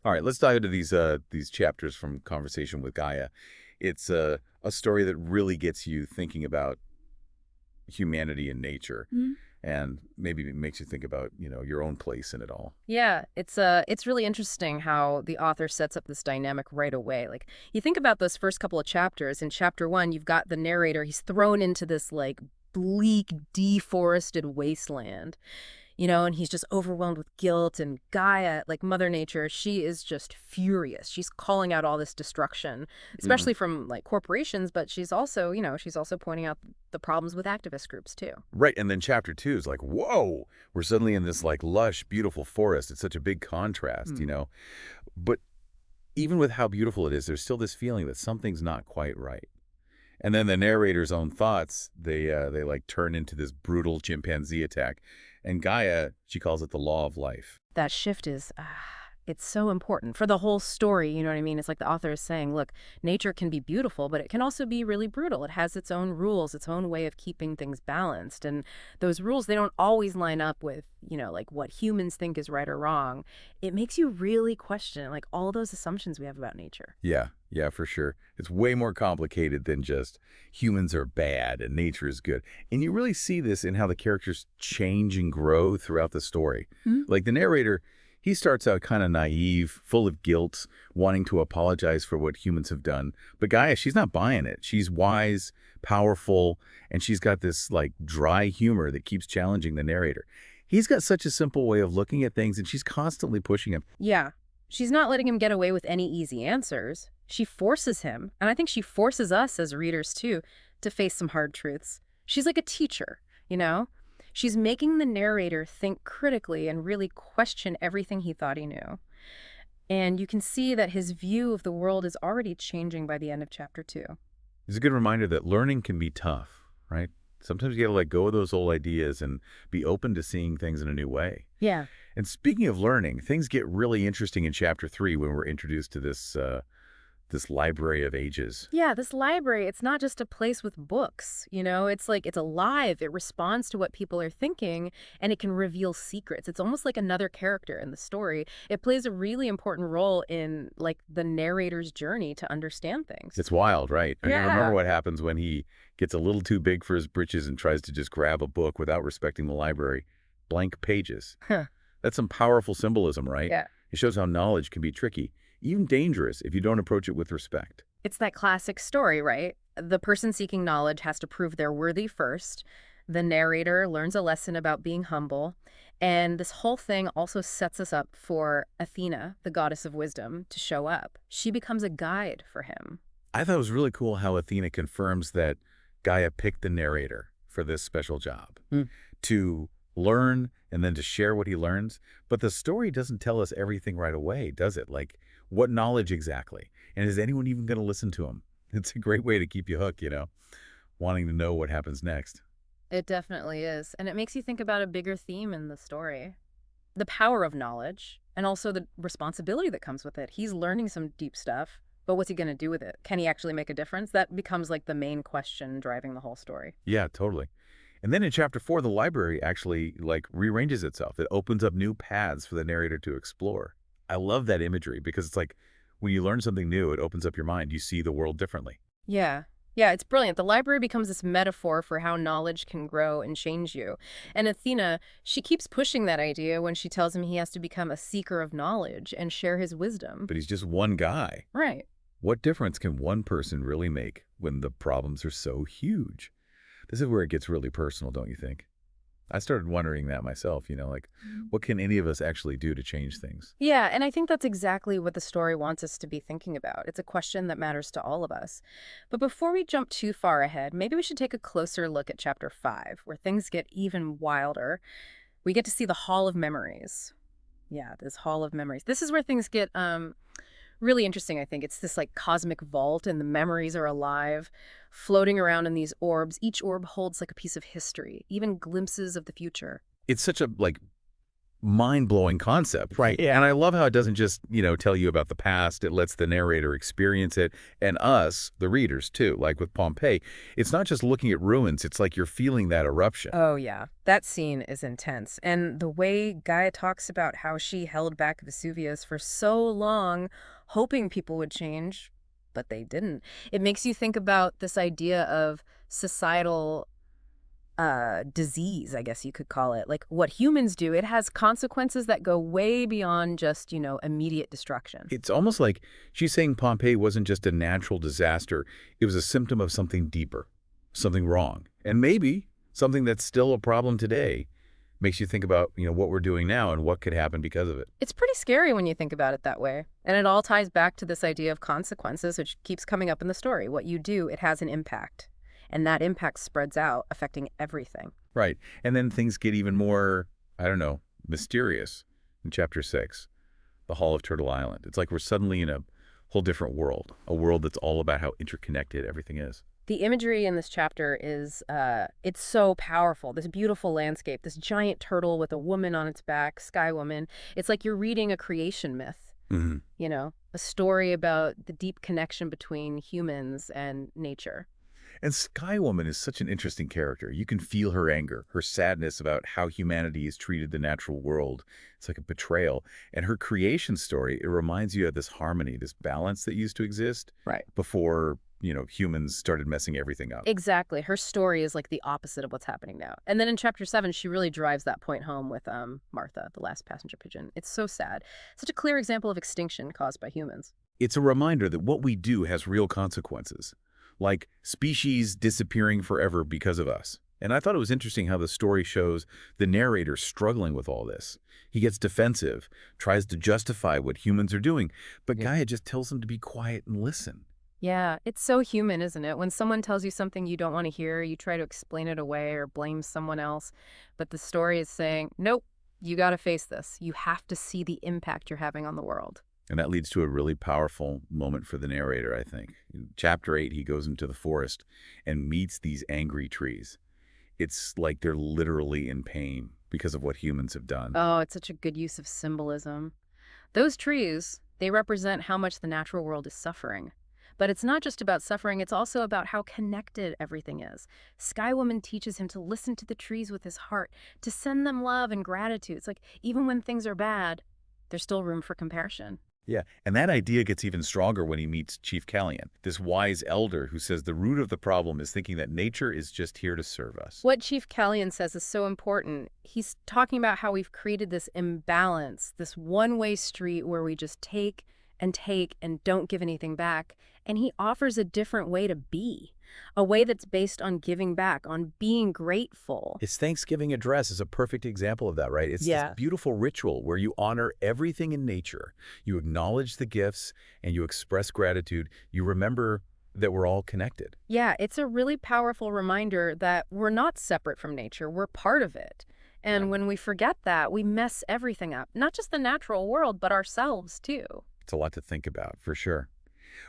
All right, let's dive into these chapters from Conversation with Gaia. It's a story that really gets you thinking about humanity and nature, and maybe it makes you think about, your own place in it all. Yeah, it's really interesting how the author sets up this dynamic right away. Like you think about those first couple of chapters. In chapter 1, you've got the narrator. He's thrown into this like bleak, deforested wasteland, and he's just overwhelmed with guilt. And Gaia, like Mother Nature, she is just furious. She's calling out all this destruction, Hmm. especially from like corporations, but she's also pointing out the problems with activist groups too. Right, and then chapter 2 is like, whoa, we're suddenly in this like lush, beautiful forest. It's such a big contrast. But even with how beautiful it is, there's still this feeling that something's not quite right. And then the narrator's own thoughts, they like turn into this brutal chimpanzee attack. And Gaia, she calls it the law of life. That shift is it's so important for the whole story. You know what I mean? It's like the author is saying, look, nature can be beautiful, but it can also be really brutal. It has its own rules, its own way of keeping things balanced. And those rules, they don't always line up with, like what humans think is right or wrong. It makes you really question like all those assumptions we have about nature. Yeah, yeah, for sure. It's way more complicated than just humans are bad and nature is good. And you really see this in how the characters change and grow throughout the story. Like the narrator, he starts out kind of naive, full of guilt, wanting to apologize for what humans have done. But Gaia, she's not buying it. She's wise, powerful, and she's got this like dry humor that keeps challenging the narrator. He's got such a simple way of looking at things, and she's constantly pushing him. Yeah. She's not letting him get away with any easy answers. She forces him, and I think she forces us as readers too, to face some hard truths. She's like a teacher, you know? She's making the narrator think critically and really question everything he thought he knew. And you can see that his view of the world is already changing by the end of chapter 2. It's a good reminder that learning can be tough, right? Sometimes you got to let go of those old ideas and be open to seeing things in a new way. Yeah. And speaking of learning, things get really interesting in chapter 3 when we're introduced to this library of ages. Yeah, this library, it's not just a place with books, It's like it's alive. It responds to what people are thinking and it can reveal secrets. It's almost like another character in the story. It plays a really important role in like the narrator's journey to understand things. It's wild, right? I mean, remember Yeah. what happens when he gets a little too big for his britches and tries to just grab a book without respecting the library. Blank pages. Huh. That's some powerful symbolism, right? Yeah. It shows how knowledge can be tricky, even dangerous if you don't approach it with respect. It's that classic story, right? The person seeking knowledge has to prove they're worthy first. The narrator learns a lesson about being humble. And this whole thing also sets us up for Athena, the goddess of wisdom, to show up. She becomes a guide for him. I thought it was really cool how Athena confirms that Gaia picked the narrator for this special job to learn and then to share what he learns. But the story doesn't tell us everything right away, does it? Like, what knowledge exactly? And is anyone even going to listen to him? It's a great way to keep you hooked, wanting to know what happens next. It definitely is. And it makes you think about a bigger theme in the story, the power of knowledge and also the responsibility that comes with it. He's learning some deep stuff, but what's he going to do with it? Can he actually make a difference? That becomes like the main question driving the whole story. Yeah, totally. And then in chapter 4, the library actually like rearranges itself. It opens up new paths for the narrator to explore. I love that imagery because it's like when you learn something new, it opens up your mind. You see the world differently. Yeah. Yeah, it's brilliant. The library becomes this metaphor for how knowledge can grow and change you. And Athena, she keeps pushing that idea when she tells him he has to become a seeker of knowledge and share his wisdom. But he's just one guy. Right. What difference can one person really make when the problems are so huge? This is where it gets really personal, don't you think? I started wondering that myself, like, what can any of us actually do to change things? Yeah, and I think that's exactly what the story wants us to be thinking about. It's a question that matters to all of us. But before we jump too far ahead, maybe we should take a closer look at chapter 5, where things get even wilder. We get to see the Hall of Memories. Yeah, this Hall of Memories. This is where things get really interesting, I think. It's this like cosmic vault and the memories are alive, floating around in these orbs. Each orb holds like a piece of history, even glimpses of the future. It's such a, like, mind-blowing concept. Right. Yeah. And I love how it doesn't just, tell you about the past. It lets the narrator experience it, and us, the readers, too. Like with Pompeii, it's not just looking at ruins. It's like you're feeling that eruption. Oh, yeah. That scene is intense. And the way Gaia talks about how she held back Vesuvius for so long, hoping people would change, but they didn't. It makes you think about this idea of societal disease, I guess you could call it. Like what humans do, it has consequences that go way beyond just, immediate destruction. It's almost like she's saying Pompeii wasn't just a natural disaster. It was a symptom of something deeper, something wrong. And maybe something that's still a problem today. Makes you think about, what we're doing now and what could happen because of it. It's pretty scary when you think about it that way. And it all ties back to this idea of consequences, which keeps coming up in the story. What you do, it has an impact. And that impact spreads out, affecting everything. Right. And then things get even more, mysterious in Chapter 6, the Hall of Turtle Island. It's like we're suddenly in a whole different world, a world that's all about how interconnected everything is. The imagery in this chapter is, it's so powerful. This beautiful landscape, this giant turtle with a woman on its back, Skywoman. It's like you're reading a creation myth, a story about the deep connection between humans and nature. And Skywoman is such an interesting character. You can feel her anger, her sadness about how humanity has treated the natural world. It's like a betrayal. And her creation story, it reminds you of this harmony, this balance that used to exist before, humans started messing everything up. Exactly. Her story is like the opposite of what's happening now. And then in Chapter 7, she really drives that point home with Martha, the last passenger pigeon. It's so sad. Such a clear example of extinction caused by humans. It's a reminder that what we do has real consequences. Like species disappearing forever because of us. And I thought it was interesting how the story shows the narrator struggling with all this. He gets defensive, tries to justify what humans are doing, but Gaia just tells him to be quiet and listen. Yeah, it's so human, isn't it? When someone tells you something you don't want to hear, you try to explain it away or blame someone else. But the story is saying, nope, you got to face this. You have to see the impact you're having on the world. And that leads to a really powerful moment for the narrator, I think. In Chapter 8, he goes into the forest and meets these angry trees. It's like they're literally in pain because of what humans have done. Oh, it's such a good use of symbolism. Those trees, they represent how much the natural world is suffering. But it's not just about suffering, it's also about how connected everything is. Skywoman teaches him to listen to the trees with his heart, to send them love and gratitude. It's like, even when things are bad, there's still room for compassion. Yeah, and that idea gets even stronger when he meets Chief Callion, this wise elder who says the root of the problem is thinking that nature is just here to serve us. What Chief Callion says is so important. He's talking about how we've created this imbalance, this one-way street where we just take and don't give anything back. And he offers a different way to be, a way that's based on giving back, on being grateful. His Thanksgiving address is a perfect example of that, right? It's this beautiful ritual where you honor everything in nature. You acknowledge the gifts and you express gratitude. You remember that we're all connected. Yeah, it's a really powerful reminder that we're not separate from nature. We're part of it. And when we forget that, we mess everything up. Not just the natural world, but ourselves, too. It's a lot to think about, for sure.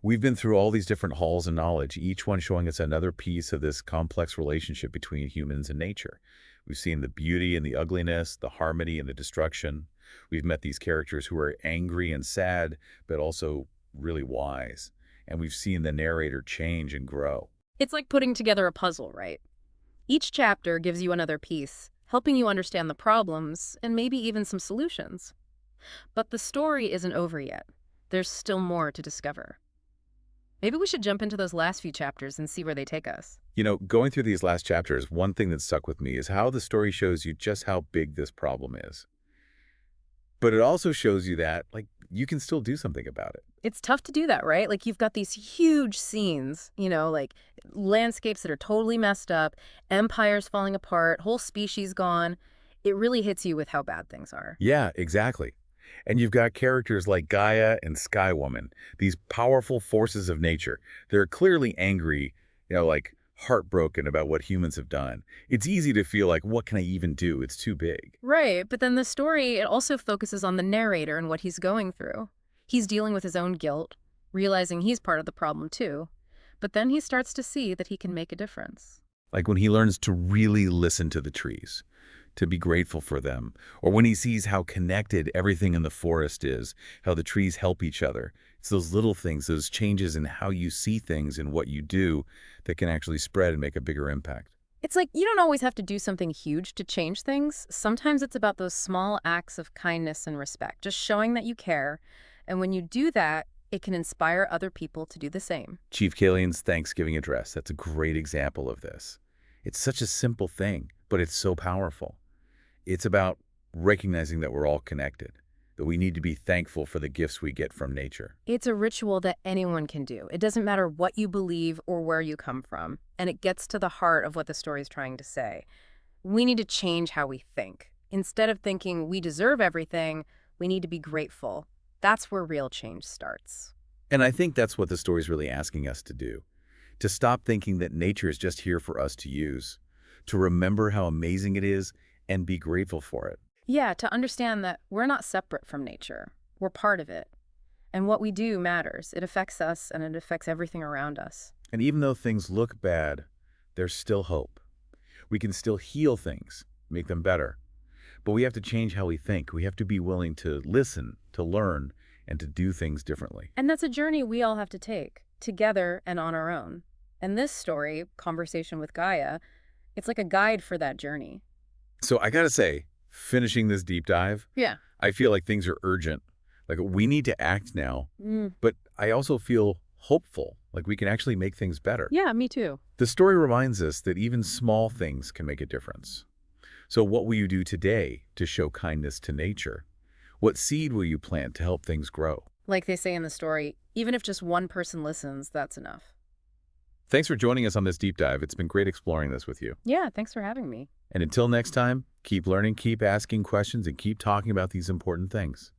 We've been through all these different halls of knowledge, each one showing us another piece of this complex relationship between humans and nature. We've seen the beauty and the ugliness, the harmony and the destruction. We've met these characters who are angry and sad, but also really wise. And we've seen the narrator change and grow. It's like putting together a puzzle, right? Each chapter gives you another piece, helping you understand the problems and maybe even some solutions. But the story isn't over yet. There's still more to discover. Maybe we should jump into those last few chapters and see where they take us. Going through these last chapters, one thing that stuck with me is how the story shows you just how big this problem is. But it also shows you that, you can still do something about it. It's tough to do that, right? Like, you've got these huge scenes, like landscapes that are totally messed up, empires falling apart, whole species gone. It really hits you with how bad things are. Yeah, exactly. And you've got characters like Gaia and Skywoman, these powerful forces of nature. They're clearly angry, heartbroken about what humans have done. It's easy to feel like, what can I even do? It's too big. Right, but then the story, it also focuses on the narrator and what he's going through. He's dealing with his own guilt, realizing he's part of the problem too. But then he starts to see that he can make a difference. Like when he learns to really listen to the trees, to be grateful for them. Or when he sees how connected everything in the forest is, how the trees help each other. It's those little things, those changes in how you see things and what you do that can actually spread and make a bigger impact. It's like you don't always have to do something huge to change things. Sometimes it's about those small acts of kindness and respect, just showing that you care. And when you do that, it can inspire other people to do the same. Chief Kalian's Thanksgiving address, that's a great example of this. It's such a simple thing, but it's so powerful. It's about recognizing that we're all connected, that we need to be thankful for the gifts we get from nature. It's a ritual that anyone can do. It doesn't matter what you believe or where you come from, and it gets to the heart of what the story is trying to say. We need to change how we think. Instead of thinking we deserve everything, we need to be grateful. That's where real change starts. And I think that's what the story's really asking us to do, to stop thinking that nature is just here for us to use, to remember how amazing it is and be grateful for it. Yeah, to understand that we're not separate from nature. We're part of it. And what we do matters. It affects us and it affects everything around us. And even though things look bad, there's still hope. We can still heal things, make them better. But we have to change how we think. We have to be willing to listen, to learn, and to do things differently. And that's a journey we all have to take, together and on our own. And this story, Conversation with Gaia, it's like a guide for that journey. So I gotta say, finishing this deep dive, Yeah. I feel like things are urgent. Like we need to act now, but I also feel hopeful, like we can actually make things better. Yeah, me too. The story reminds us that even small things can make a difference. So what will you do today to show kindness to nature? What seed will you plant to help things grow? Like they say in the story, even if just one person listens, that's enough. Thanks for joining us on this deep dive. It's been great exploring this with you. Yeah, thanks for having me. And until next time, keep learning, keep asking questions, and keep talking about these important things.